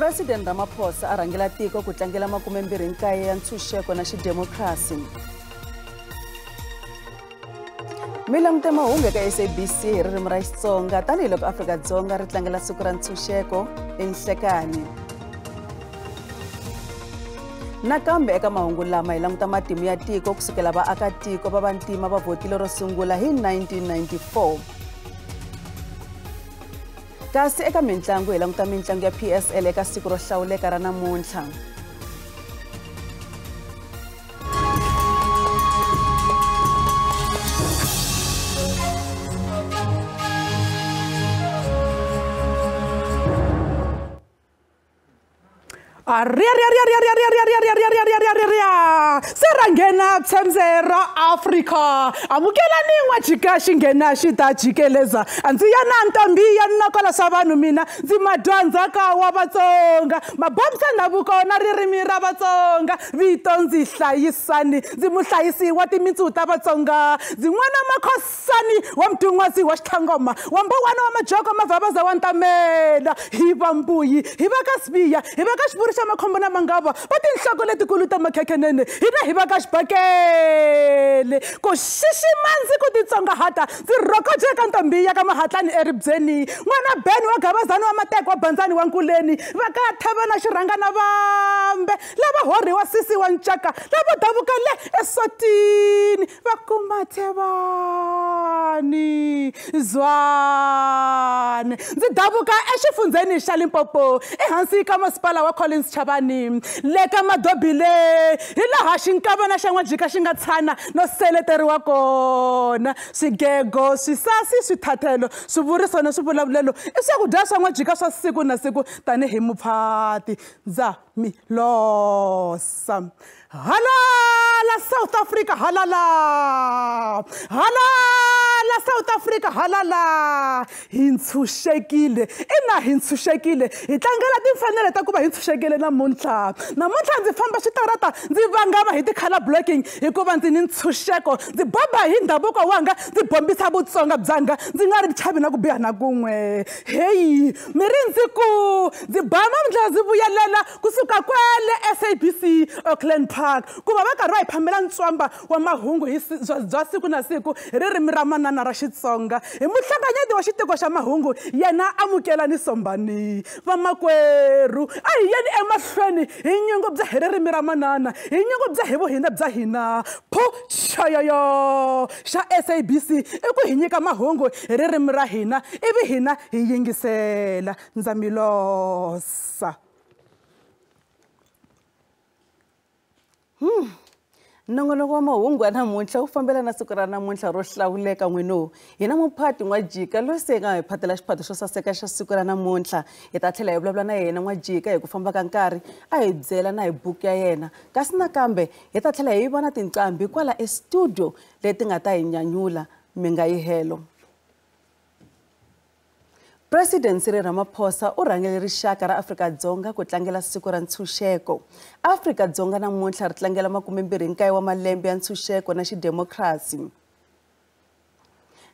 President Ramaphosa a rhangela tiko ku tlangela 29 ya ntshunxeko na xidemokirasi. Milangute mahungu eka SABC hi ririmi ra Xitsonga tanihiloko Afrika-Dzonga ri tlangela siku ra ntshunxeko enhlekani. Nakambe eka mahungu lama hi languta matimu ya tiko kusukela vaakatiko va vantima va votile ro sungula hi 1994. Kasi eka mitlangu hi languta mitlangu ya PSL eka siku ro hlawuleka ra namuntlha. Serangena tsemzera Africa amukela ningwa jika xingena xita jikeleza andzi ya na ntambi ya nakola savanu mina ndzi madwanza ka wa Vatsonga mabomsa ndavuko na ririmi ra Vatsonga vito ndzi hlayisani ndzi muhlayisi wa timitsu ta Vatsonga ndzi n'wana makhosani wa mdun'wasi wa xithangoma wa mbowana wa majoko mavhavaza wa ntamela hi vambuyi hi va ka Sibiya hi va ka xivuri xa makhombo na mangava va tinhloko letikulu ta makhekhenene hina hi va ka xibakele ku xixima ndzi ku titsongahata ndzi rokoje ka ntombi ya ka Mahatlani eribyeni n'wana Ben wa Gavazani wa Mateko wa Banzani wa Nkuleni va ka Thava na Xirhangana Vambe lava hori wa Sisi wa Ncaka lava davuka le eSwatini va kuma Thevani Zwane ndzi davuka exifundzeni xa Limpopo ehansi ka masipala wa Collins Chavani le ka Madobile hi laha xinkavana xa n'wajika xi nga tshana no seleteriwa kona swigego swisasi swithathelo swivuriso na swivulavulelo i swakudya swa n'wajika swa siku na siku tanihi muphati ndza mi losa halala South Africa halala halala South Africa halala hi ntshunxekile ina hi ntshunxekile hi tlangela timfanelo ta ku va hi ntshunxekile namuntlha ndzi famba xitarata ndzi vangama hi ti-color blocking hikuva ndzi ni ntshunxeko ndzi bomba hi ndhavuko wanga ndzi bombisa Vutsonga byanga ndzi nga ri chavi na ku biha na kun'we heyi mi ri ndzi ku ndzi bama ndlela ndzi vuyelela kusuka kwele SABC Auckland Park ku va va karhi va hi phamela ntswamba wa mahungu hi bya siku na siku hi ririmi ra manana ra Xitsonga hi muhlanganyeti wa xitiko xa mahungu yena Amukelani Sombani vamakwerhu a hi yeni emahlweni hi nyungu bya hi ririmi ra manana hi nyungu bya hi vuhina bya hina phuchayoyo xa SABC i ku hi nyika mahungu hi ririmi ra hina ivi hina hi yingisela ndza mi losa. Nongonoko wa mahungu ya namuntlha wu fambela na siku ra namuntlha ro hlawuleka n'wino hina muphati n'wajika loyi se nga hi phatela xiphato xo saseka xa siku ra namuntlha hi ta tlhela hi vulavula na yena n'wajika hi ku famba ka nkarhi a hi byela na hi buku ya yena kasi nakambe hi ta tlhela hi vona tinqambi kwala estudio leti nga ta hi nyanyula mi nga yi helo. President Cyril Ramaphosa u rhangele rixaka ra Afrika-Dzonga ku tlangela siku ra ntshunxeko. Afrika-Dzonga namuntlha ri tlangela 29 wa malembe ya ntshunxeko na xidemokirasi.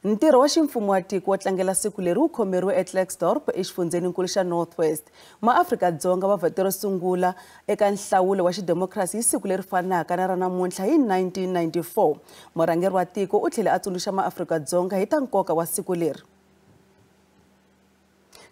Ntirho wa ximfumo wa tiko wo tlangela siku leri wu khomeriwe eKlerksdorp exifundzeninkulu xa North West. Ma-Afrika-Dzonga va vhete ro sungula eka nhlawulo wa xidemokirasi hi siku leri fanaka na ra namuntlha hi 1994. Murhangeri wa tiko u tlhele a tsundzuxa ma-Afrika-Dzonga hi ta nkoka wa siku leri.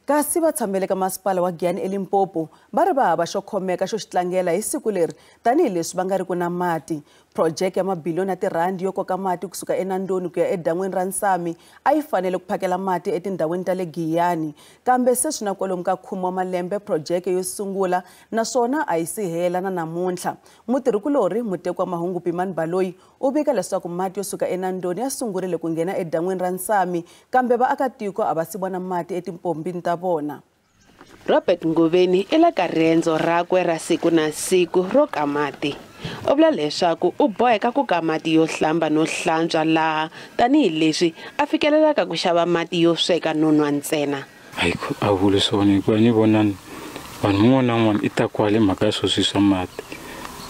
Kasi va tshamele ka masipala wa Giyani eLimpopo va ri va hava xo khomeka xo xi tlangela hi siku leri tanihileswi va nga ri ku na mati. Project ya mabiliyoni ya tirhandi yo koka mati kusuka eNandoni ku ya edan'wini ra Nsami a yi fanele ku phakela mati etindhawini ta le Giyani kambe sweswi na kwalomu ka 10 wa malembe project yo sungula naswona a yi si hela na namuntlha. Mutirhikulori muteki wa mahungu Pimani Baloyi u vika leswaku mati yo suka eNandoni ya sungurile ku nghena edan'wini ra Nsami kambe vaakatiko a va si vona mati etimpombini ta vona. Robert Nguveni ila ka rendzo rakwe ra siku na siku ro ka mati. U vula leswaku u boheka ku ka mati yo hlamba no hlantswa laha tanihileswi a fikelelaka ku xava mati yo sweka no nwa ntsena. A vule swona hikuva ni vona vanhu un'wana na un'wana i ta kwale mhaka ya swo swiswa mati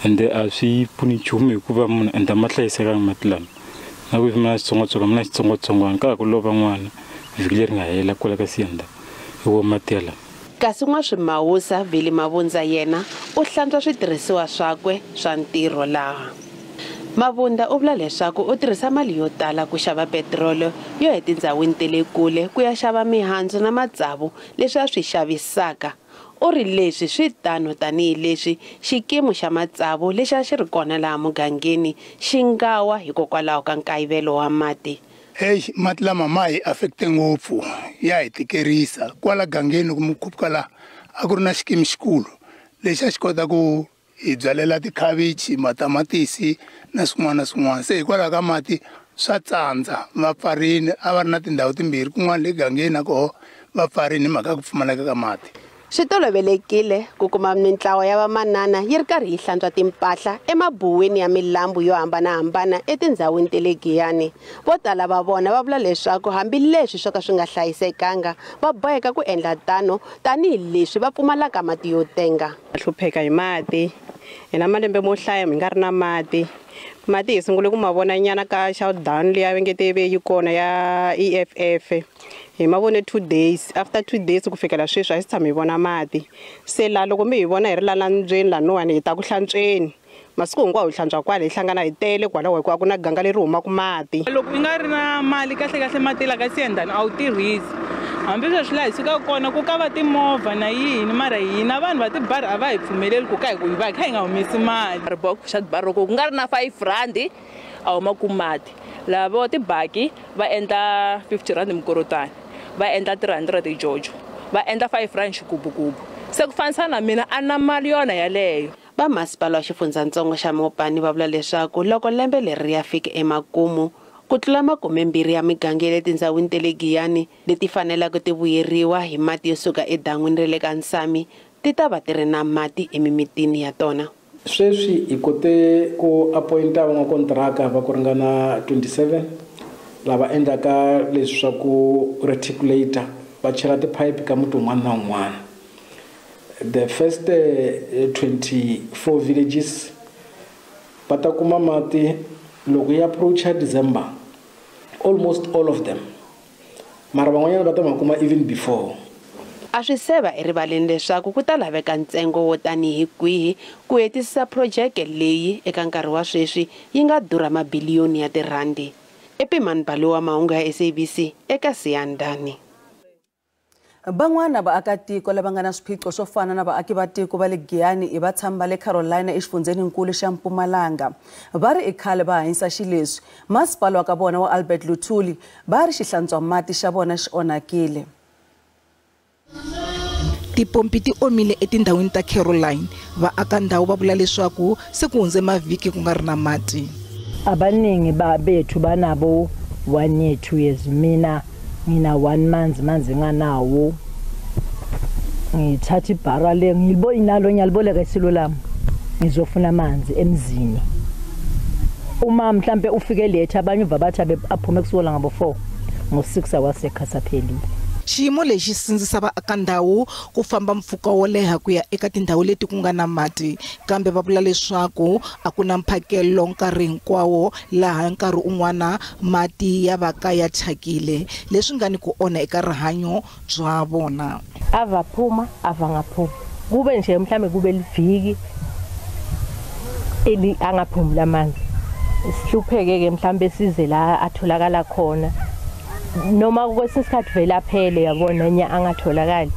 ende a swi pfuni nchumu hikuva munhu enda ma hlayisekanga mati lama na ku mina xitsongwatsongwana ka ku lova n'wana vhiki leri nga hela kwala ka Siyanda hi wo mati yala. kasi n'waswimawusa Vili Mabundza yena u hlantswa switirhisiwa swakwe swa ntirho laha. Mabunda u vula leswaku u tirhisa mali yo tala ku xava petrolo yo ya tindzhawini ta le kule ku ya xava mihandzu na matsavu leswi a swi xavisaka. U ri leswi swi tano tanihileswi xikimi xa matsavu lexi a xi ri kona laha mugangeni xi nga wa hikokwalaho ka nkayivelo wa mati. Mati lama ma hi affecte ngopfu ya hi tikerisa kwala gangeni ku mukhupuka laha a ku ri na xikimi xikulu lexi a xi kota ku hi byalela tikhavichi, matamatisi na swin'wana na swin'wana. Se hikwalaho ka mati swa tsandza, va pfarini, a va ri na tindhawu timbirhi kun'wana le gangeni na koho va pfarini hi mhaka ku pfumaleka ka mati. Swi tolovelekile ku kuma mintlawa ya vamanana yi ri karhi yi hlantswa timpahla emabuweni ya milambu yo hambanahambana etindzhawini ta le Giyani. Vo tala va vona va vula leswaku hambileswi swo ka swi nga hlayisekanga va boheka ku endla tano tanihileswi va pfumalaka mati yo tenga. Hlupheka hi mati, hina malembe mo hlaya mi nga ri na mati. Mati hi sungule ku ma vona nyana ka shutdown leyi va nge te yi kona ya EFF. Hi mavone 2 days, after 2 days ku fikela sweswi a hi tshama hi vona mati. Se la loko mi hi vona hi ri lalandzweni laniwani hi ta ku hlantsweni. Masiku hinkwawo hi hlantswa kwala hi hlangana hi tele kwalaho ku na ganga leri humaka mati. Loko i nga ri na mali kahle mati la ka siyendani a wu tirhisi. Hambi sweswi laha hi suka kona ku ka va timovha na yini mara hina vanhu va tibari a va hi pfumeleli ku ka hi ku hi va kha hi nga humesi mali. Ku nga ri na 5 rand a huma ku mati. Lavo tibaki va endla 50 rand mikorotani. Va endla 300 Jojo, va endla 5 rand xikubukubu. Se ku fanisa na mina a na mali yona yaleyo. Va masipala wa xifundzantsongo xa Mopani va vula leswaku loko lembe leri ya fika emakumu ku tlula 20 ya miganga le tindzhawini ta le Giyani leti faneleke ti vuyeriwa hi mati yo suka edan'wini ra le ka Nsami ti ta va ti ri na mati emimitini ya tona. Sweswi hi kote ku appointa van'wakontraka va ku ringana 27 lava endlaka leswi swa ku reticulator va chela tipipe ka muti un'wana na un'wana. The first 24 villages va ta kuma mati loko ya approacha December, almost all of them, mara van'wanyana va ta ma kuma even before. A swi seva erivaleni leswaku ku ta laveka ntsengo wo tanihi kwihi ku hetisisa projeke leyi eka nkarhi wa sweswi yi nga durha mabiliyoni ya tirandi. Epimani Balo wa Mahungu ya SABC eka Siyandani. Van'wana vaakatiko lava nga na swiphiqo swo fana na vaaki va tiko va le Giyani i va tshama le Carolina exifundzeninkulu xa Mpumalanga. Va ri i khale va hanyisa xileswi masipala wa ka vona wa Albert Luthuli va ri xihlantswa mati xa vona xi onhakile. Tipompi ti omile etindhawini ta Caroline. Vaaka ndhawu va vula leswaku se ku hundze mavhiki ku nga ri na mati. Abaningi bethu banabo 1 year 2 years, mina 1 month manzi nganawo. Ngithatha ibhara le inalo ngiyaliboleka isilo lami ngizofuna amanzi emzini. Uma mhlambe ufike late abanye babathi aphume kusola ngabo 4 ngo6 awasekhasapheli. Xiyimo lexi sindzisa vaaka ndhawu ku famba mpfhuka wo leha ku ya eka tindhawu leti ku nga na mati, kambe va vula leswaku a ku na mphakelo nkarhi hinkwawo laha nkarhi un'wana mati ya va ka ya thyakile leswi nga ni ku onha eka rihanyo bya vona. Ava phuma ava ngaphumi kube nje mhlambe kube liviki eli angaphumula amanzi sihlupheke ke mhlambe size la atholakala khona. Noma kwesisikhathi vele aphele yabona nya angatholakali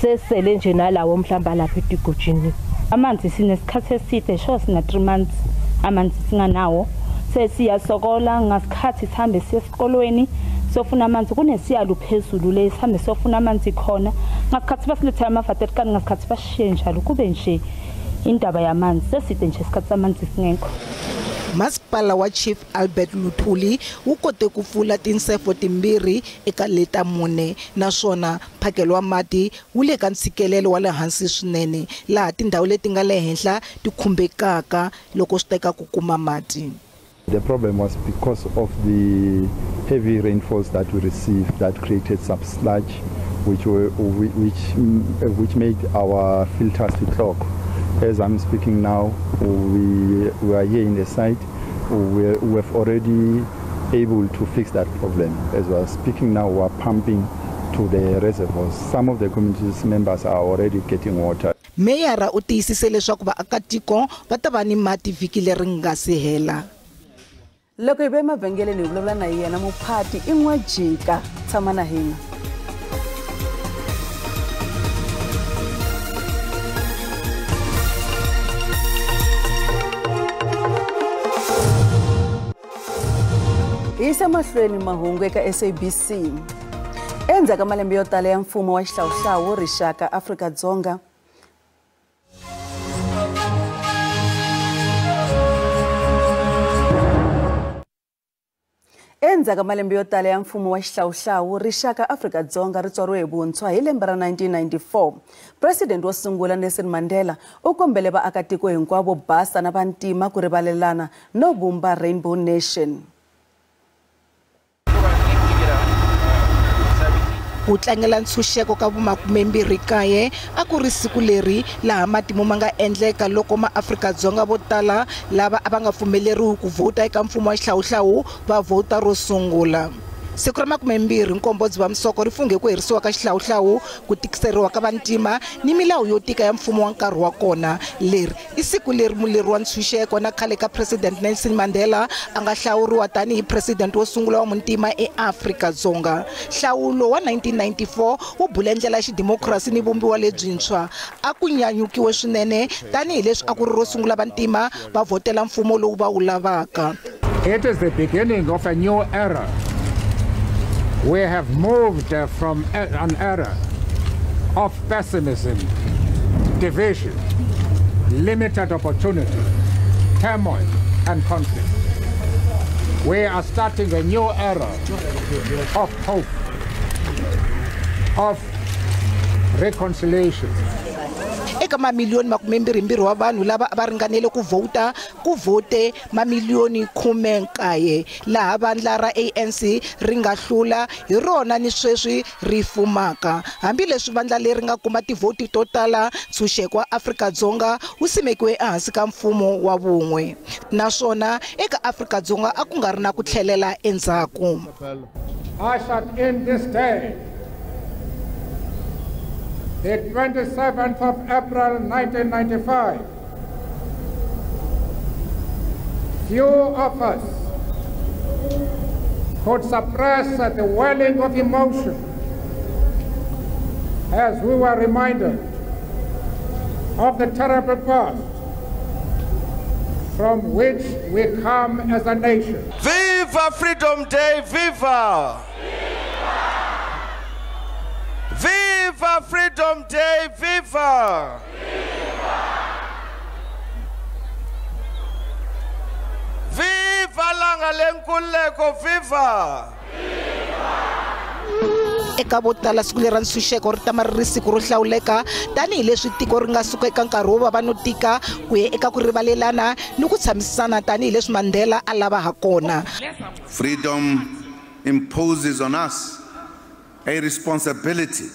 sesele nje nalawo mhlamba lapha etigujini. Amanzi sinesikhathi eside sho sina 3 months amanzi singanawo sesiyasokola ngasikhathi sihambe sesikolweni sofuna amanzi kunesiyalu phezulu le sihambe sofuna amanzi khona ngasikhathi basilethe amavateri kanti ngasikhathi bashiye njalo kube nje indaba yamanzi seside nje isikhathi amanzi singekho. Masipala wa Chief Albert Luthuli wu kote ku pfula tinsefo timbirhi eka leta mune naswona mphakelo wa mati wu le ka ntshikelelo wa le hansi swinene laha tindhawu leti nga le henhla ti khumbekaka loko swi teka ku kuma mati. The problem was because of the heavy rainfalls that we received that created some sludge which which made our filters to clog. As I'm speaking now, we are here in the site. We have already able to fix that problem. As we are speaking now, we are pumping to the reservoirs. Some of the community's members are already getting water. Meyara u tiyisise leswaku vaakatiko va ta va ni mati vhiki leri nga si hela. Loko hi ve mavhengeleni hi vulavula na yena muphati i N'wajika, tshama na hina. Hi yisa mahlweni mahungu eka SABC. Endzhaku ka malembe yo tala ya mfumo wa xihlawuhlawu rixaka Afrika-Dzonga, endzhaku ka malembe yo tala ya mfumo wa xihlawuhlawu rixaka Afrika-Dzonga ri tswariwe hi vuntshwa hi lembe ra 1994. President wo sungula Nelson Mandela u kombele vaakatiko hinkwavo basa na vantima ku rivalelana no vumba Rainbow Nation. Ku tlangela ntshunxeko ka vu-29 a ku ri siku leri laha matimu ma nga endleka loko maAfrika-Dzonga vo tala lava a va nga pfumeleriwi ku vhota eka mfumo wa xihlawuhlawu va vhota ro sungula. Siku ra 20 Nkombodziva-Msoko ri funghe ku herisiwa ka xihlawuhlawu, ku tikiseriwa ka vantima ni milawu yo tika ya mfumo wa nkarhi wa kona. Leri i siku leri muleri wa ntshunxeko na khale ka President Nelson Mandela a nga hlawuriwa tanihi president wo sungula wa muntima eAfrika-Dzonga. Nhlawulo wa 1994 wu bule ndlela ya xidemokirasi ni vumbiwa lebyintshwa. A ku nyanyukiwe swinene tanihileswi a ku ri ro sungula vantima va vhotela mfumo lowu va wu lavaka. It is the beginning of a new era. We have moved from an era of pessimism, division, limited opportunity, turmoil, and conflict. We are starting a new era of hope, of reconciliation. Eka mamiliyoni 22 wa vanhu lava va ringanele ku vhota ku vote mamiliyoni 19 laha vandla ra ANC ri nga hlula hi rona ni sweswi ri fumaka. Hambileswi vandla leri nga kuma tivhoti to tala, ntshunxeko wa Afrika-Dzonga wu simekiwe ehansi ka mfumo wa vun'we. Naswona eka Afrika-Dzonga a ku nga ri na ku tlhelela endzhaku. I shall end this day, the 27th of April 1995, few of us could suppress the welling of emotion as we were reminded of the terrible past from which we come as a nation. Viva Freedom Day, viva! Viva Freedom Day, viva! Viva langa lenkuleko, viva! Eka vo tala siku leri ra ntshunxeko ri tama ri ri siku ro hlawuleka tanihileswi tiko ri nga suka eka nkarhi wo vava no tika ku ya eka ku rivalelana ni ku tshamisana tanihileswi Mandela a lava ha kona. Freedom imposes on us a responsibility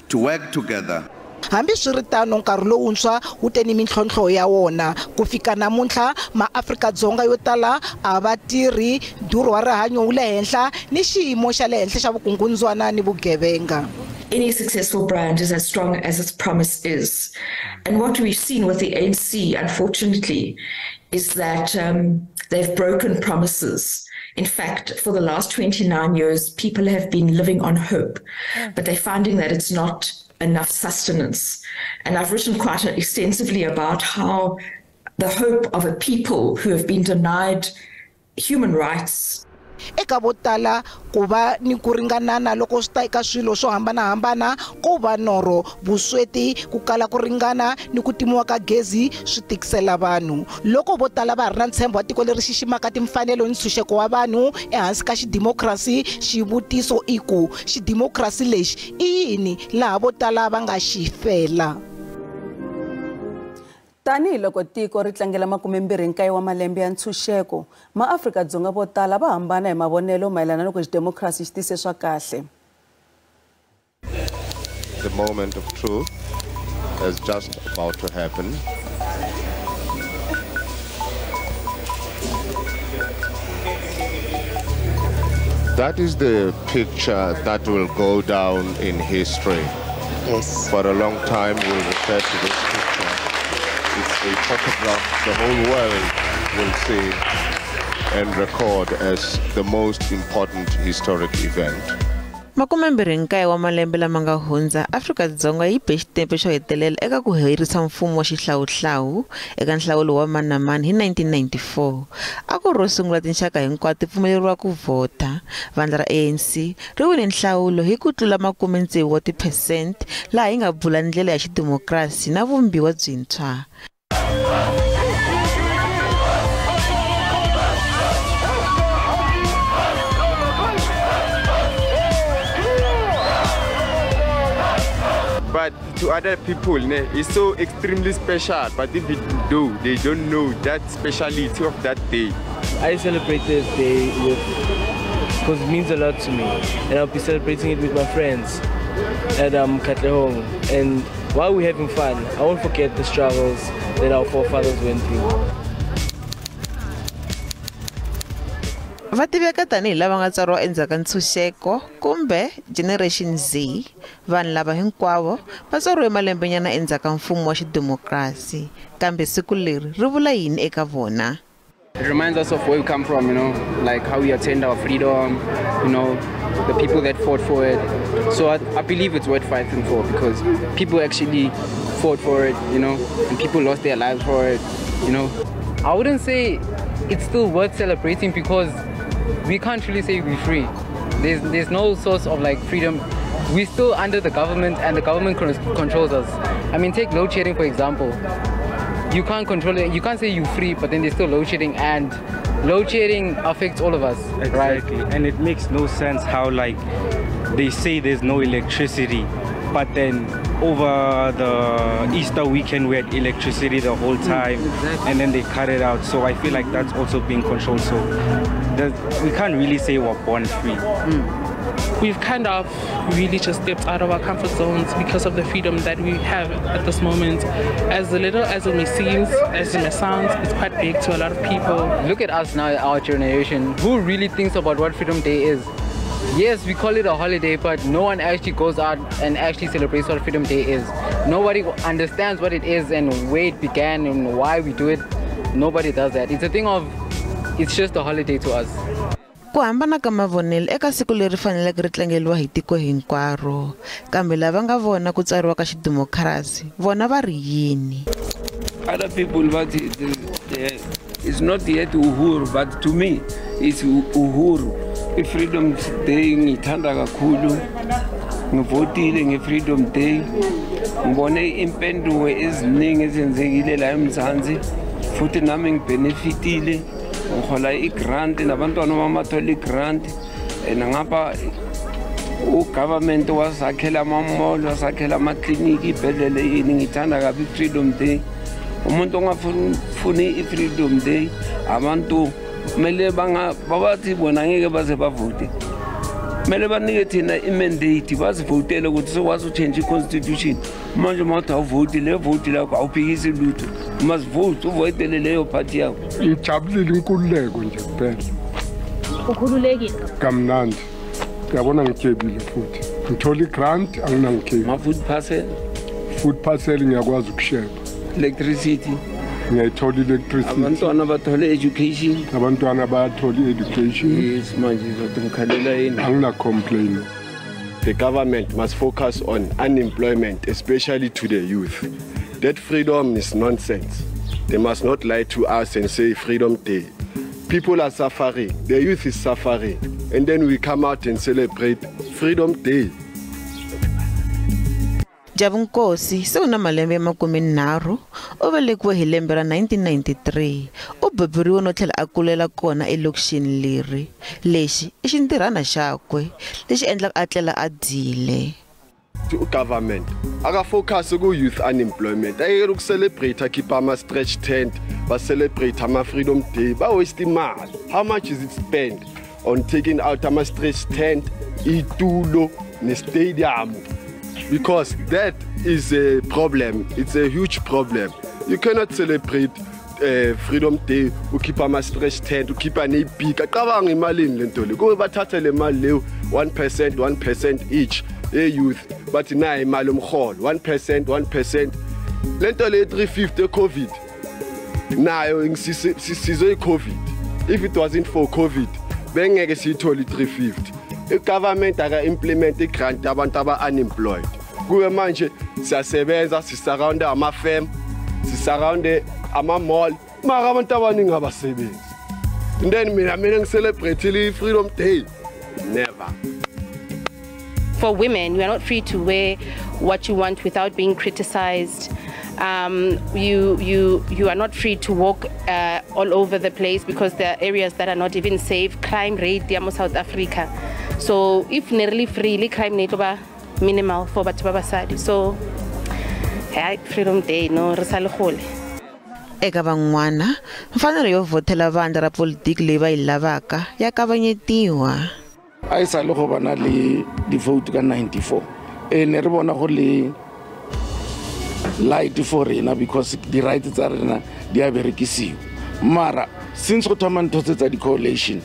to work together. Hambi swiritano nkarhi lowuntshwa wu te ni mintlhontlho ya wona. Ku fika namuntlha maAfrika-Dzonga yo tala a va tirhi, ndhurho wa rihanyo wu le henhla ni xiyimo xa le henhla xa vukungundzwana ni vugevenga. Any successful brand is as strong as its promise is. And what we've seen with the ANC, unfortunately, is that they've broken promises. In fact, for the last 29 years, people have been living on hope, but they're finding that it's not enough sustenance. And I've written quite extensively about how the hope of a people who have been denied human rights. Eka vo tala ku va ni ku ringanana loko swi ta eka swilo swo hambanahambana, ko va norho, vusweti, ku kala ku ringana ni ku timiwa ka gezi swi tikisela vanhu. Loko vo tala va ha ri na ntshembo wa tiko leri xiximaka timfanelo ni ntshunxeko wa vanhu ehansi ka xidemokirasi, xivutiso i ku xidemokirasi lexi i yini laha vo tala va nga xi fela. Tanihi loko tiko ri tlangela 29 wa malembe ya ntshunxeko, maAfrika-Dzonga vo tala va hambana hi mavonelo mayelana loko xidemokirasi xi tise swa kahle. The moment of truth is just about to happen. That is the picture that will go down in history. Yes. For a long time we'll refer to this picture. It's a photograph the whole world will see and record as the most important historic event. Makumembirhi wa malembe lama nga hundza Afrika-Dzonga yi be xitempe xo hetelela eka ku herisa mfumo wa xihlawuhlawu eka nhlawulo wa mani na mani hi 1994. A ku ro sungula tinxaka hinkwato ti pfumeleriwa ku vota. Vandla ra ANC ri wine nhlawulo hi ku tlula 60% laha yi nga bula ndlela ya xidemokirasi na vumbiwa byintshwa. But to other people, it's so extremely special. But if they don't know that speciality of that day. I celebrate this day because it means a lot to me. And I'll be celebrating it with my friends at Katlehong. And while we're having fun, I won't forget the struggles that our forefathers went through. Vativeka tanihi lava nga tsariwa endzhaku ka ntshunxeko kumbe Generation Z, vanhu lava hinkwavo va tsariwe malembenyana endzhaku ka mfumo wa xidemokirasi, kambe siku leri ri vula yini eka vona? It reminds us of where we come from, like how we attained our freedom, the people that fought for it. So I believe it's worth fighting for because people actually fought for it, and people lost their lives for it, I wouldn't say it's still worth celebrating because we can't really say we're free. There's no source of freedom. We're still under the government and the government controls us. I mean, take load shedding for example. You can't control it. You can't say you're free, but then there's still load shedding, and load shedding affects all of us. Exactly, right? And it makes no sense how they say there's no electricity, but then over the Easter weekend we had electricity the whole time, and then they cut it out. So I feel like that's also being controlled. So we can't really say we're born free. We've kind of really just stepped out of our comfort zones because of the freedom that we have at this moment. As little as it may seem, as it may sound, it's quite big to a lot of people. Look at us now, our generation. Who really thinks about what Freedom Day is? Yes, we call it a holiday, but no one actually goes out and actually celebrates what Freedom Day is. Nobody understands what it is and where it began and why we do it. Nobody does that. It's a thing of, it's just a holiday to us. Ku hambana ka mavonelo eka siku leri faneleke ri tlangeliwa hi tiko hinkwaro, kambe lava nga vona ku tsariwa ka xidemokirasi vona va ri yini? Other people, but it's not yet uhuru, but to me it's uhuru. Freedom Day ngithanda kakhulu, ngivotile nge-Freedom Day, ngibone impendulo eziningi ezenzekile la eMzansi, futhi nami ngibenefitile, ngihola i-grant nabantwana bamathola i-grant, ngapha ugovernment wasakhela ama-mall, wasakhela amakliniki, ibhedlela yini, ngithanda kabi i-Freedom Day. Umuntu ongafuni i-Freedom Day, abantu mele babathi bona ngeke baze bavote. Mele banike thina i-mandate bazivotele ukuthi sokwazi uchange i-constitution. Manje mawuthi awuvoti le voti lakho awuphikisi lutho. Masivote uvotele leyo party yakho. Ngijabulile inkululeko nje kuphela. Ukhululekile? Kamnandi. Uyabona ngijebile futhi. Ngithola i-grant anginangikheli. Ma-food parcel? Food parcel ngiyakwazi ukusheba. Electricity? Ngiyayithola electricity. Abantwana bathola education? Abantwana bayathola education. Yes, manje zothi ngikhalela yini? Angina-complain. The government must focus on unemployment, especially to the youth. That freedom is nonsense. They must not lie to us and say Freedom Day. People are suffering, the youth is suffering, and then we come out and celebrate Freedom Day. Jabunkosi se una malembe makumenharhu u velekiwe hi lembe ra 1993 u beburiwe no tlhela a kulela kona elokixini leri. Lexi i xintirhana xakwe lexi endlaka a tlela a dyile. Government aka focus ku youth unemployment ayeke ku celebrate akipa ama stretch tent ba celebrate ama Freedom Day ba waste imali. How much is it spent on taking out ama stretch tent, itulo ne stadium? Because that is a problem. It's a huge problem. You cannot celebrate Freedom Day ukhipha ama-stretch tent ukhipha ney'pika qabanga imalini le nto le kube bathathe le mali leyo 1% each e-youth bathi nayo imali yomrholo 1% le nto le 350 e-covid nayo sizwe i-covid if it wasn't for covid bengeke siyithole i-350 i-government aka-implement i-grant abantu aba-unemployed kube manje siyasebenza sisurrounde ama-firm sisurrounde ama-mall mara abantu abaningi abasebenzi and then mina ngicelebrate i-Freedom Day never. For women, we are not free to wear what you want without being criticized. You are not free to walk all over the place because there are areas that are not even safe. Crime rate, South Africa. So if nearly freely crime rate minimal for Batubabasadi. So Freedom Day, no Risalhole. Eka van'wana mfanelo yo votela vandla ra politiki leyi va yi lavaka ya kavanyetiwa. A yi sale go bana le di vote ka 94 ne re bona go le light for rena because the rights tsa rena di a berekisiwa mara since go thoma ntho tsa di coalition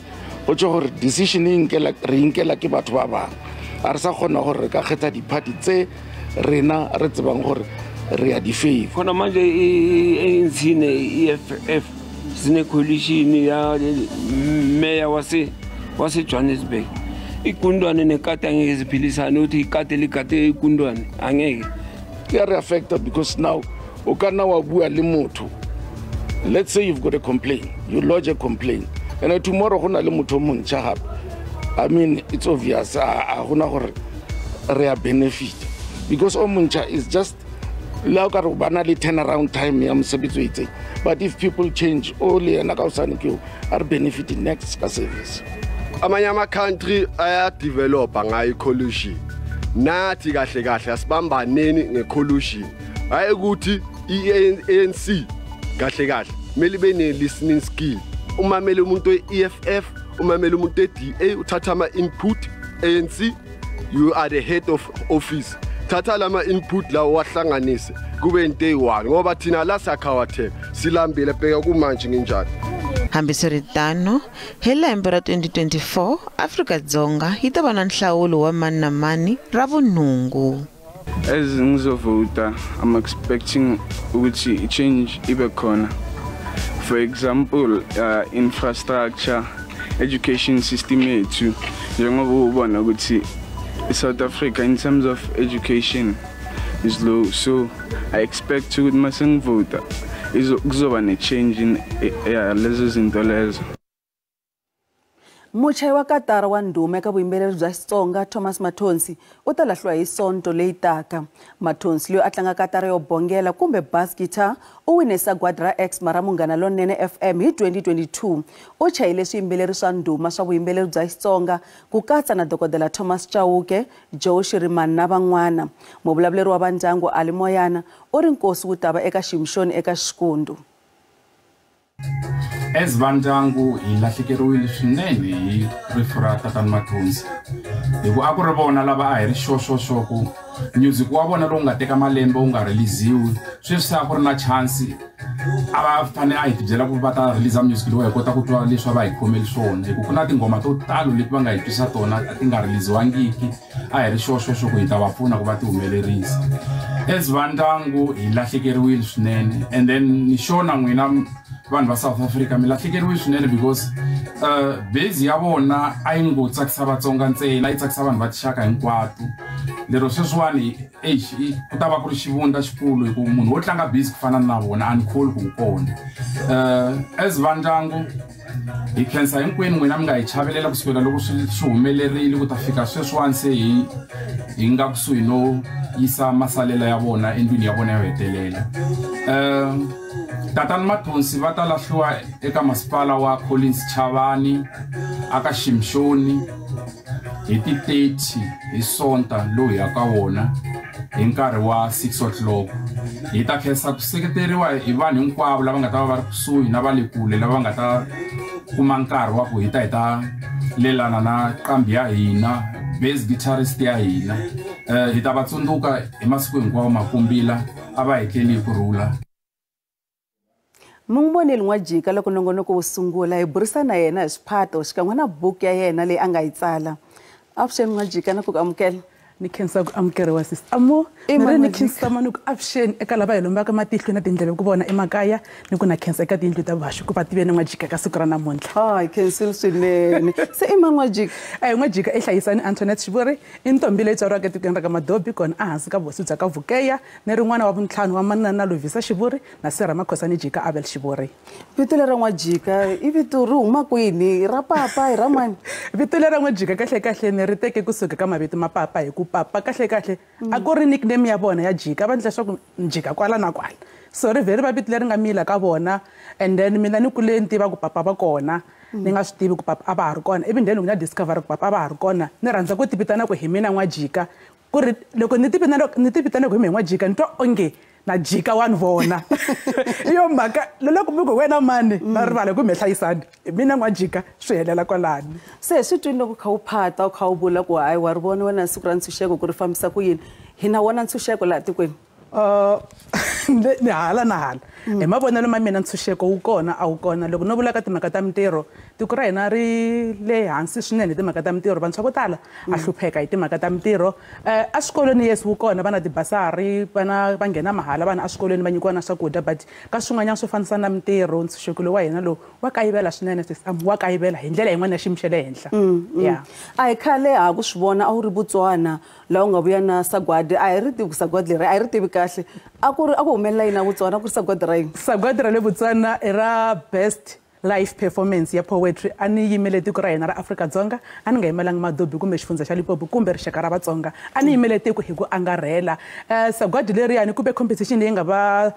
go tsho gore decision e nkela ke batho ba bang a re sa gona gore re ka kgetha di party tse rena re tsebang gore re a di favor khona manje insine EFF sine coalition ya mayor wase Johannesburg ikundwane nekati angeke ziphilisane uthi ikati likate ikundwane angeke they are affected because now o kana wa bua le motho. Let's say you've got a complaint, you lodge a complaint and tomorrow gona le motho montšha gape. I mean it's obvious gona gore re a benefit because o montšha is just la ka re bana le turnaround time ya mosebetsi o itseng but if people change only ena ka usane ke are benefiting next ka service. Amanye ama-country ayadevelopa ngayo i-coalition nathi kahle kahle asibambaneni nge-coalition hayi ukuthi i-ANC kahle kahle kumele ibe ne-listening skill umamele umuntu we-EFF umamele umuntu we-DA uthatha ama-input ANC you are the head of office thatha lama input lawo wahlanganise kube into eyi-1 ngoba thina la sakhawatheka silambile bheka kumanje nginjani. Hambiswiritano hi lembe ra 2024 Afrika-Dzonga yi ta va na nhlawulo wa mani na mani ra vunhungu. As ngizovota I'm expecting ukuthi change ibe khona. For example infrastructure education system yethu njengoba ubona ukuthi South Africa in terms of education is low, so I expect ukuthi mase ngivota kuzoba ne-change in lezo zinto lezo. Muchayi wa Katara wa ndhuma eka vuyimbeleri bya Xitsonga Thomas Mathonsi u ta lahliwa hi sonto leyi taka. Mathonsi loyi a tlanga katara yo bongela kumbe bass guitar u wine sagwadi ra X mara Munghana Lonene FM hi 2022. U chayile swiyimbeleri swa ndhuma swa vuyimbeleri bya Xitsonga ku katsa na Dokodela Thomas Chauke, Joe Shirimani na van'wana. Muvulavuleri wa vandyangu Ali Moyana u ri nkosi wu ta va eka ximixoni eka Xikundu. As vandyangu hi lahlekeriwile swinene hi rifu ra tatana Mathonsi hikuva a ku ri vona lava a hi ri xoxoxoko music wa vona lowu nga teka malembe wu nga releasiwi sweswi a ku ri na chance a va fanele a hi tibyela ku va ta release music lowu hi kota ku twa leswi va hi khomeli swona hikuva ku na tingoma to talo leti va nga hi twisa tona ti nga releasiwangiki a hi ri xoxoxoko hi ta va pfuna ku va ti humelerisa. As vandyangu hi lahlekeriwile swinene and then ni xona n'wina vanhu va South Africa mi lahlekeriwe swinene because base ya vona a yi ngo tsakisa Vatsonga ntsena yi tsakisa vanhu va tixaka hinkwato lero sweswiwani ku ta va ku ri xivundla xikulu hikuva munhu wo tlanga base ku fana na vona a ni kholi ku kona. As vandyangu hi khensa hinkwenu n'wina mi nga hi chavelela kusukela loko swi humelerile ku ta fika sweswiwani se hi nga kusuhi no yisa masalela ya vona endlwini ya vona yo hetelela. Tatana Mathonsi va ta lahliwa eka masipala wa Collins Chavani aka Ximixoni hi ti 30 hi Sonta loyi ya ka wona hi nkarhi wa 6 o'clock. Hi ta khensa ku seketeriwa hi vanhu hinkwavo lava nga ta va ri kusuhi na va le kule lava nga ta kuma nkarhi wa ku hi ta lelana na qambi ya hina bass guitarist ya hina hi ta va tsundzuka hi masiku hinkwawo makumbila a va hetleli hi kurhula. Mungibonile N'wajika loko nongonoko wo sungula hi burisana yena hi swiphato xikan'we na buku ya yena leyi a nga yi tsala. Avuxeni N'wajika na ku amukela. Ni khensa ku amukeriwa sis. Amo ni khensa manu ku avuxeni eka lava hi lombaka matihlo na tindleve ku vona emakaya ni ku na khensa eka tiyindlu ta vaxi ku va tiveni N'wajika ka siku ra namuntlha. Hi khensile swinene. Se i mani N'wajika? N'wajika i hlayisani Antoinette Xivuri i ntombi leyi tswariwaka etikweni ra ka Madobi kona a hansi ka vuhosi bya ka Vukeya ni rin'wana wa vuntlhanu wa manana na Lovisa Xivuri na Sera Makhosani Jika Abel Xivuri. Vito leri N'wajika i vito ri huma kwini ra papa hi ra mani? Vito leri N'wajika kahle ni ri teke kusuka ka mavito ma papa hi ku papa kahle a ku ri nickname ya vona ya Jika va ndla leswaku Jika kwala na kwala so ri vheri va vito leri nga mila ka vona and then mina ni kule ni tiva ku papa va kona ni nga swi tivi ku papa a va ha ri kona ivi then loko ni discover ku papa a va ha ri kona ni rhandza ku tivitana ku hi mina N'wajika ku ri loko ni tivitana ku hi mina N'wajika ni twa onge na Jika wa ni vona iyo mhaka loko mi ku wena mani na rivala ku mi hlayisani mina N'wajika swi helela kwalani. Se swi twini loko kha u phata u kha u vula ku hayi wa ri vona wena siku ra ntshunxeko ku ri fambisa ku yini hina wona ntshunxeko laha tikweni? Ni hala na hala hi mavonelo ma mina ntshunxeko wu kona a wu kona loko no vula ka timhaka ta mintirho tiko ra hina ri le hansi swinene hi timhaka ta mintirho vantshwa vo tala a hlupheka hi timhaka ta mintirho a swikolweni yes wu kona vana tibasari vana va nghena mahala vana a swikolweni va nyikiwa na swakudya but ka swin'wanyana swo fanisa na mintirho ntshunxeko lowu wa hina lowu wa kayivela swinene wa kayivela hi ndlela yin'wana ya xiyimo xa le henhla. Ya a hi khale ha ku swi vona a wu ri Botswana laha u nga vuya na sagwadi a hi ri tivi ku sagwadi leri a hi ri tivi kahle a ku humelela yini na Botswana ku ri sagwadi ra yini? Sagwadi ra le Botswana i ra best live performance ya poetry a ni yimele tiko ra hina ra Afrika-Dzonga a ni nga yimelanga Madobi kumbe xifundza xa Limpopo kumbe rixaka ra Vatsonga a ni yimele tiko hi ku angarhela. Sagwadi leriyani kumbe competition leyi nga va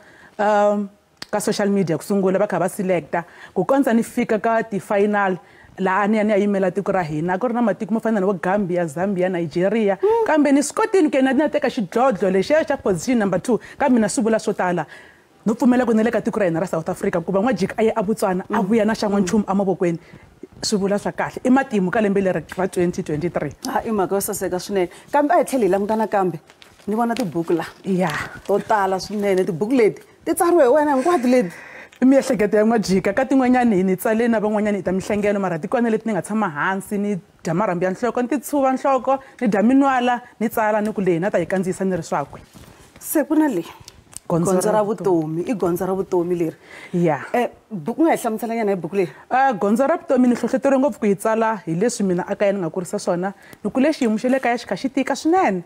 ka social media ku sungula va kha va selecta ku kondza ni fika ka ti-final laha ni ya yimela tiko ra hina ku ri na matiko mo fana na vo Gambia, Zambia, Nigeria kambe ni swi kotini ke na teka xidlodlo lexiya xa position number 2 kambe na swi vula swo tala no pfumela ku ni le ka tiko ra hina ra South Africa ku va N'wajika a ye a Botswana a vuya na xan'wanchumu emavokweni swi vula swa kahle i matimu ka lembe leri ra 2023. I mhaka yo saseka swinene kambe a hi tlhela hi langutana kambe ni vona tibuku laha ya to tala swinene tibuku leti ti tsariwe hi wena hinkwato leti i miehleketo ya N'wajika ka tin'wanyani ni tsale na van'wanyani hi ta mihlengelo mara tikona leti ni nga tshama hansi ni dya marhambu ya nhloko ni ti tshuva nhloko ni dya minwala ni tsala ni ku leyi na ta yi kandziyisa ni ri swakwe. Se ku na leyi gondzo ra vutomi i gondzo ra vutomi leri ya buku nga hi hlamuselanyana hi buku leyi? Gondzo ra vutomi ni hlohloteriwe ngopfu ku yi tsala hi leswi mina a kaya ni nga kurisa swona ni kule xiyimo xa le kaya xi kha xi tika swinene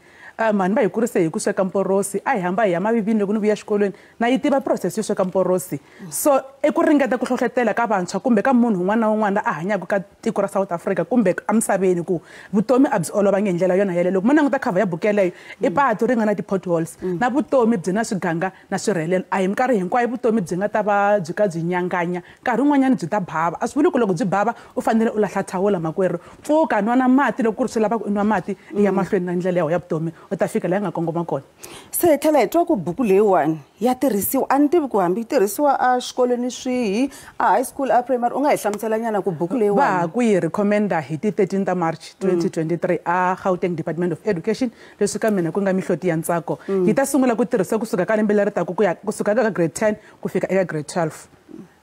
mani va hi kurise hi ku sweka mporosi a hi hamba hi ya mavivini loko ni vuya xikolweni na yi tiva process yo sweka mporosi so i ku ringeta ku hlohlotela ka vantshwa kumbe ka munhu un'wana na un'wana a hanyaka ka tiko ra South Africa kumbe emisaveni ku vutomi a byi olovangi hi ndlela yona yeleyo loko mo languta cover ya buku yeleyo i patu ri nga na ti-potholes na vutomi byi na swiganga na swirhelelo a hi minkarhi hinkwayo vutomi byi nga ta va byi ka byi nyanganya nkarhi wun'wanyana byi ta bava a swi vuli ku loko byi bava u fanele u lahla thawula makwerhu pfuka nwa na mati loko ku ri swi lavaka u nwa mati i ya mahlweni na ndlela ya vutomi u ta fika laha nga kongoma kona. Se hi tlhela hi twa ku buku leyiwani ya tirhisiwa a ni tivi ku hambi yi tirhisiwa a xikolweni swihi a high school a primary u nga hi hlamuselanyana ku buku leyiwani va ha ku yi recommenda hi ti 13 ta March 2023 a Gauteng Department of Education leswi ka mina ku nga mihloti ya ntsako yi ta sungula ku tirhisa kusuka ka lembe leri taku kusuka ka grade 10 ku fika eka grade 12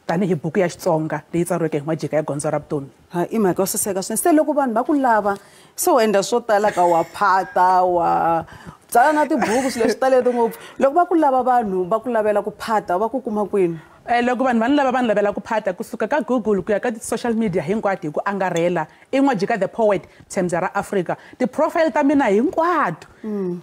tanihi buku ya Xitsonga leyi tsariweke hi N'wajika ya gondzo ra vutomi. I mhaka yo saseka swinene se loko vanhu va ku lava se u endla swo tala ka wa phata wa tsala na tibuku swilo leswi talete ngopfu loko va ku lava vanhu va ku lavela ku phata va ku kuma kwini? Loko vanhu va ni lavela ku phata kusuka ka Google ku ya ka social media hinkwato hi ku angarhela i N'wajika the poet Tshembza ra Africa ti-profile ta mina hinkwato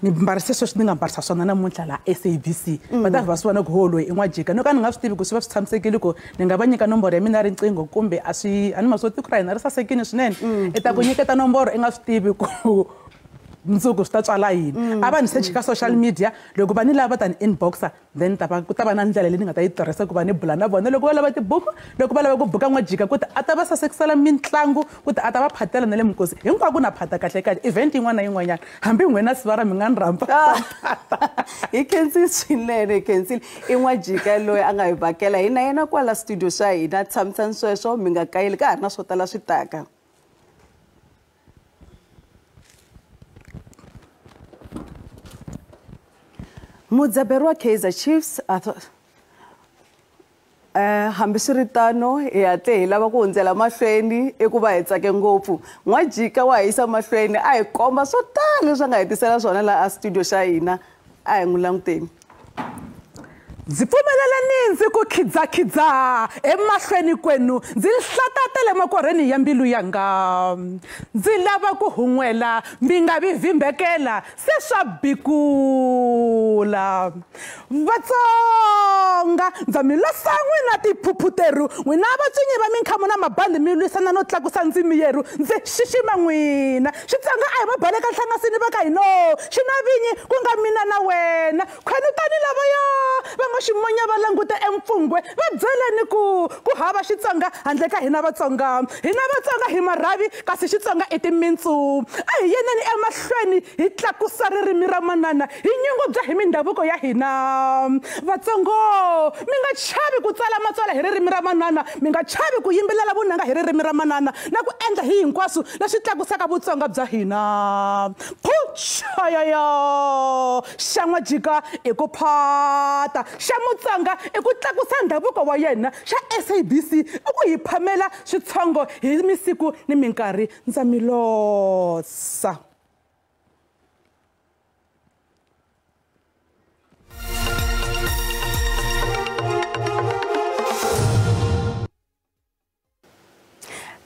ni mbarise sweswi ni nga mbarisa swona namuntlha laha SABC va ta va swi vona ku ho loyi i N'wajika no ka ni nga swi tivi ku swi va swi tshamisekile ku ni nga va nyika nomboro ya mina ya riqingho kumbe a ni ma swo tiko ra hina ri sasekile swinene i ta ku nyiketa nomboro i nga swi tivi ku mundzuku swi ta tswala yini a va ni search ka social media loko va ni lava ta ni inboxa then ku ta va na ndlela leyi ni nga ta yi tirhisa ku va ni bula na vona loko va lava tibuku loko va lava ku buka N'wajika ku ta a ta va sasekisela mitlangu ku ta a ta va phatela na le Minkosi hinkwako na phata kahle kahle event yin'wana na yin'wanyana hambi n'wina sivara mi nga ni rhamba hi khensile swinene hi khensile i N'wajika loyi a nga hi vhakela hina yena kwala studio xa hina tshamisani sweswo mi nga kayeli ka ha ri na swo tala swi taka. Mudzaberi wa Kaizer Chiefs Hambishiritano ya tle hi lava ku hundzela mahlweni eku va hi tsake ngopfu N'wajika wa hisa mahlweni a hi komba swo tala leswi nga hetisela swona la a studio xa hina a hi n'wi languteni. Ndzi pfumelelani ndzi ku khidzakidza emahlweni kwenu ndzi hlatatele makorheni ya mbilu yanga ndzi lava ku hun'wela mi nga vivimbekela se swa bikula Vatsonga ndza mi losa n'wina tiphuphuteru n'wina vatswinyi va minkhamu na mabandi mi lwisana no tlakusa ndzimi yeru ndzi xixima n'wina Xitsonga a hi va baleka nhlangasini va ka hino xi na vinyi ku nga mina na wena khwenu tani lavaya Ximonya va langute empfungwe va byeleni ku hava Xitsonga handle ka hina Vatsonga hi marhavi kasi Xitsonga i timintsu a hi yeneni emahlweni hi tlakusa ririmi ra manana hi nyungubyisa hi mindhavuko ya hina Vatsongo mi nga chavi ku tsala matsalwa hi ririmi ra manana mi nga chavi ku yimbelela vunanga hi ririmi ra manana na ku endla hi hinkwaswo leswi tlakusaka Vutsonga bya hina Puchayaya xa N'wajika i ku phata xa Mutsonga i ku tlakusa ndhavuko wa yena xa SABC i ku hi phamela switshongo hi misiku ni minkarhi ndza mi losa.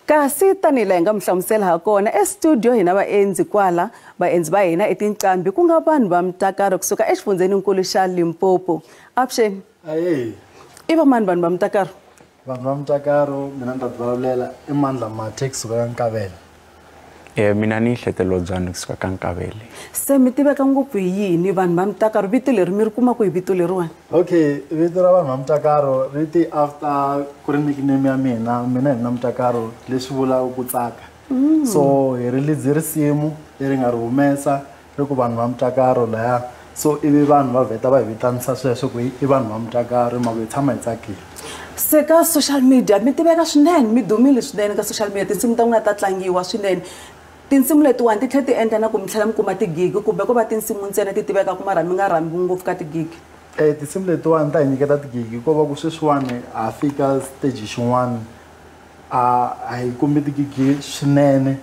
Kasi tanila hi nga mi hlamusela ha kona estudio hina vaendzi kwala vaendzi va hina etinqambi ku nga vanhu va Mtakaro kusuka exifundzeninkulu xa Limpopo. Avuxeni. Aye. I va mani vanhu va Mtakaro? Vanhu va Mtakaro mina ni ta vulavulela i Mandla Mathe kusuka ka Nkavele. Mina ni hletelo byani kusuka ka Nkavele. Se mi tiveka ngopfu hi yini vanhu va Mtakaro vito leri mi ri kuma ku hi vito leriwani? Okay, vito ra vanhu va Mtakaro ri ti after ku ri nickname ya mina hi na Mtakaro leswi vulaka ku tsaka. So hi release risimu leri nga ri humesa ri ku vanhu va Mtakaro laya so ivi vanhu va vheta va hi vitanisa sweswo ku i vanhu va Mtakaro mako hi tshama hi tsakile. Se ka social media mi tiveka swinene mi dumile swinene ka social media tinsimu ta n'wina ta tlangiwa swinene. Tinsimu letiwani ti tlhela ti endla na ku mi tlhela mi kuma tigigi kumbe ku va tinsimu ntsena ti tiveka ku mara mi nga rhambi ngopfu ka tigigi? Tinsimu letiwani ta hi nyiketa tigigi ko va ku sweswiwani a fika stage xin'wana a hi kumbe tigigi swinene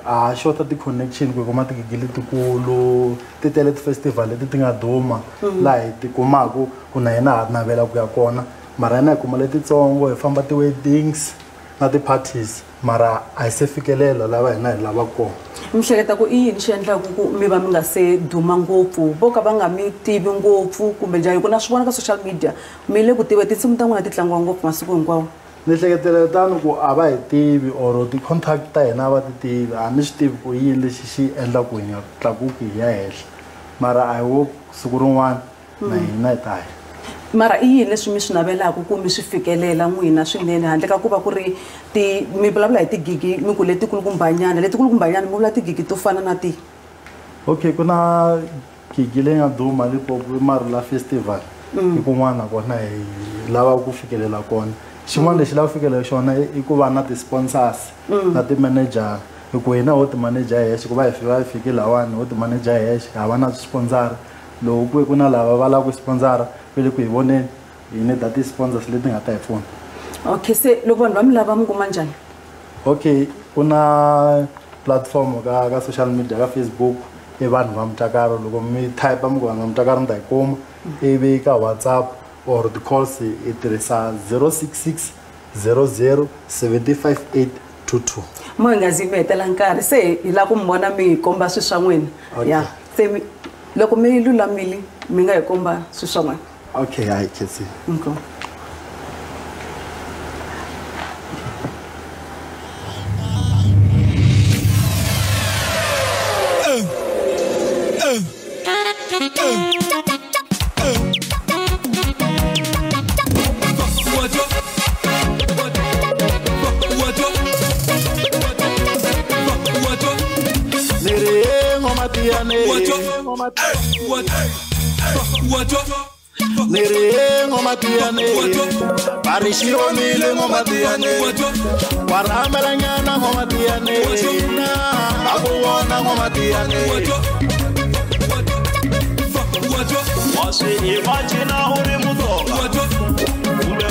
a xota ti-connection ku hi kuma tigigi letikulu ti tele ti-festival leti ti nga duma laha hi ti kumaku ku na hina ha ri navela ku ya kona mara hina hi kuma letitsongo hi famba ti-weddings na ti-parties mara a hi se fikelela lava hina hi lava kona. Mi hleketa ku i yini xi endlaku ku mi va mi nga se duma ngopfu vo ka va nga mi tivi ngopfu kumbe njhani ku na swi vona ka social media mi le ku tiva tinsimu ta n'wina ti tlangiwa ngopfu masiku hinkwawo? Ni hleketela tano ku a va hi tivi or ti-contact ta hina a va ti tivi a ni swi tivi ku yini lexi xi endla ku hi nga tlakuki hi ya henhla mara I hope siku rin'wana na hina hi ta ya. Mara i yini leswi mi swi navelaka ku mi swi fikelela n'wina swinene handle ka ku va ku ri mi vulavula hi tigigi mi ku letikulukumbanyana mi vula tigigi to fana na ti? Okay, ku na gigi leyi nga duma Limpopo i Marula Festival i kun'wana kona hi lava ku fikelela kona xin'wana lexi lava ku fikelela xona i ku va na ti-sponsors na ti-manager hi ku hina ho ti-manager hi hexe ku va hi fike lawani ho ti-manager hi hexe hava na sponsor loko ku na lava va lava ku sponsora vele ku hi voneni hi ni da ti-sponsors leti nga ta hi pfuna. Okay, se loko vanhu va mi lava mi kuma njhani? Okay, ku na platform ka social media ka Facebook i vanhu va Mtakaro loko mi type mi ku vanhu va Mtakaro mi ta hi kuma ivi ka WhatsApp or the calls i tirhisa 066 00 75 822. Mo hi nga zi mi hetela nkarhi se hi lava ku mi vona mi hi komba swi swa n'wina ya se loko mi lulamile mi nga hi komba swi swa n'wina. Okay, hayi khetsi. Okay. Nere ngomatiane Parishi omile ngomatiane Waramelanyana ngomatiane Abuwana ngomatiane Wasi imagine huri mudoga Ule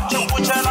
Chukucha